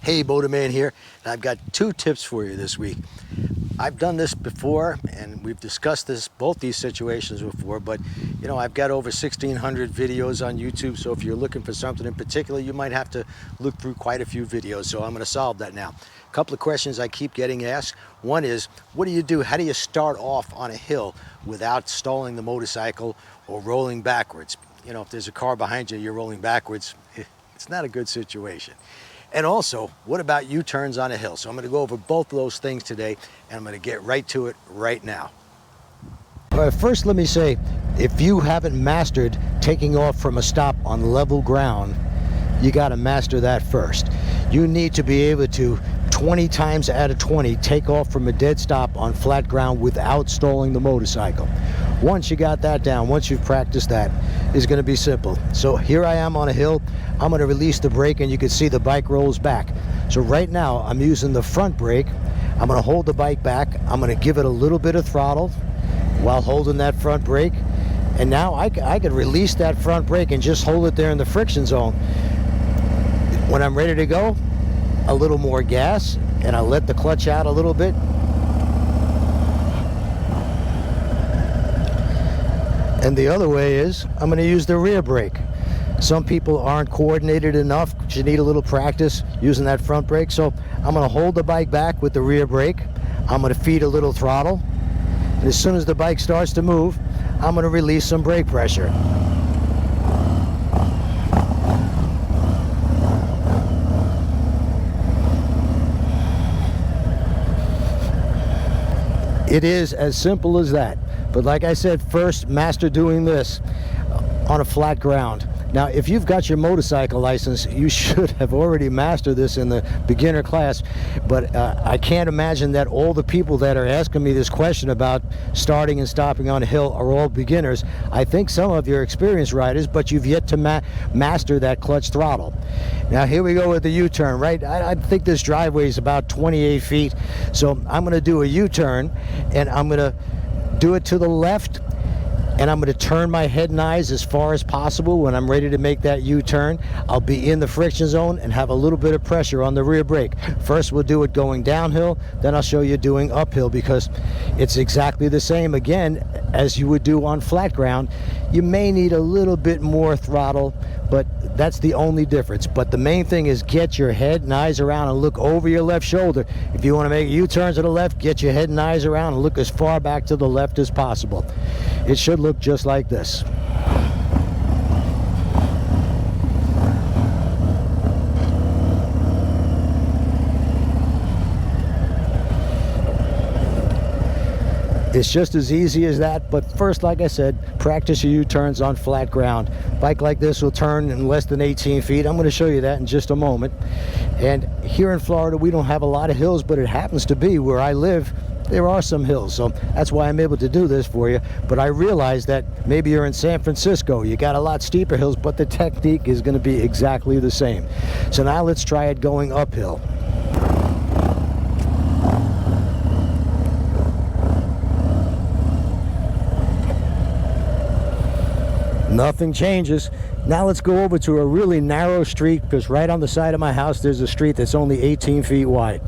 Hey, Motorman here, and I've got two tips for you this week. I've done this before, and we've discussed both these situations before, but you know, I've got over 1,600 videos on YouTube, so if you're looking for something in particular, you might have to look through quite a few videos, so I'm going to solve that now. A couple of questions I keep getting asked. One is, what do you do? How do you start off on a hill without stalling the motorcycle or rolling backwards? You know, if there's a car behind you, you're rolling backwards, it's not a good situation. And also, what about U-turns on a hill? So I'm going to go over both of those things today, and I'm going to get right to it right now. All right, first let me say, if you haven't mastered taking off from a stop on level ground, you got to master that first. You need to be able to 20 times out of 20 take off from a dead stop on flat ground without stalling the motorcycle. Once you got that down, once you've practiced that, it's going to be simple. So here I am on a hill. I'm going to release the brake, and you can see the bike rolls back. So right now I'm using the front brake. I'm going to hold the bike back. I'm going to give it a little bit of throttle while holding that front brake. And now I can release that front brake and just hold it there in the friction zone. When I'm ready to go, a little more gas, and I'll let the clutch out a little bit. And the other way is, I'm going to use the rear brake. Some people aren't coordinated enough. You need a little practice using that front brake. So I'm going to hold the bike back with the rear brake. I'm going to feed a little throttle. And as soon as the bike starts to move, I'm going to release some brake pressure. It is as simple as that. But like I said, first master doing this on a flat ground. Now, if you've got your motorcycle license, you should have already mastered this in the beginner class. But I can't imagine that all the people that are asking me this question about starting and stopping on a hill are all beginners. I think some of you are experienced riders, but you've yet to master that clutch throttle. Now, here we go with the U-turn, right? I think this driveway is about 28 feet. So I'm going to do a U-turn, and I'm going to do it to the left, and I'm going to turn my head and eyes as far as possible. When I'm ready to make that U-turn, I'll be in the friction zone and have a little bit of pressure on the rear brake. First we'll do it going downhill, then I'll show you doing uphill, because it's exactly the same again as you would do on flat ground. You may need a little bit more throttle, but that's the only difference. But the main thing is get your head and eyes around and look over your left shoulder. If you want to make a U-turn to the left, get your head and eyes around and look as far back to the left as possible. It should look just like this. It's just as easy as that, but first, like I said, practice your U-turns on flat ground. Bike like this will turn in less than 18 feet. I'm going to show you that in just a moment. And here in Florida, we don't have a lot of hills, but it happens to be where I live, there are some hills. So that's why I'm able to do this for you. But I realize that maybe you're in San Francisco, you got a lot steeper hills, but the technique is going to be exactly the same. So now let's try it going uphill. Nothing changes. Now let's go over to a really narrow street, because right on the side of my house there's a street that's only 18 feet wide.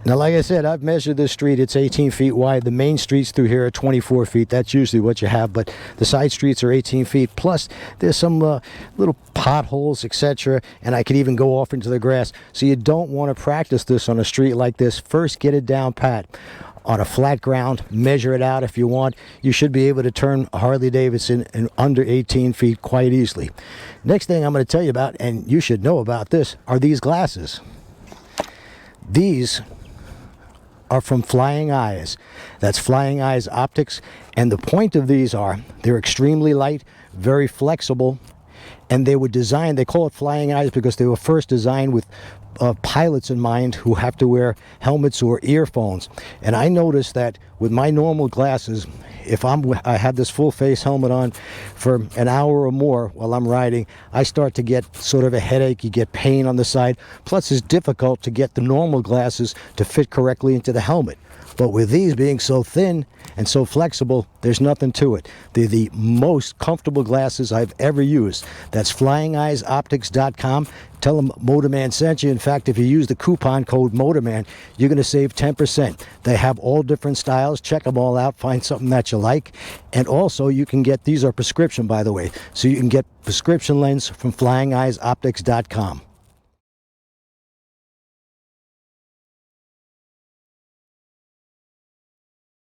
Now, like I said, I've measured this street. It's 18 feet wide. The main streets through here are 24 feet. That's usually what you have, but the side streets are 18 feet. Plus, there's some little potholes, etc., and I could even go off into the grass. So you don't want to practice this on a street like this. First, get it down pat. On a flat ground, measure it out if you want. You should be able to turn a Harley-Davidson in under 18 feet quite easily. Next thing I'm going to tell you about, and you should know about this, are these glasses. These are from Flying Eyes. That's Flying Eyes Optics, and the point of these are they're extremely light, very flexible, and they were designed, they call it Flying Eyes because they were first designed with pilots in mind who have to wear helmets or earphones. And I noticed that with my normal glasses, if I have this full face helmet on for an hour or more while I'm riding, I start to get sort of a headache. You get pain on the side. Plus, it's difficult to get the normal glasses to fit correctly into the helmet. But with these being so thin and so flexible, there's nothing to it. They're the most comfortable glasses I've ever used. That's FlyingEyesOptics.com. Tell them Motorman sent you. In fact, if you use the coupon code Motorman, you're going to save 10%. They have all different styles. Check them all out. Find something that you like. And also, you can get, these are prescription, by the way, so you can get prescription lens from FlyingEyesOptics.com.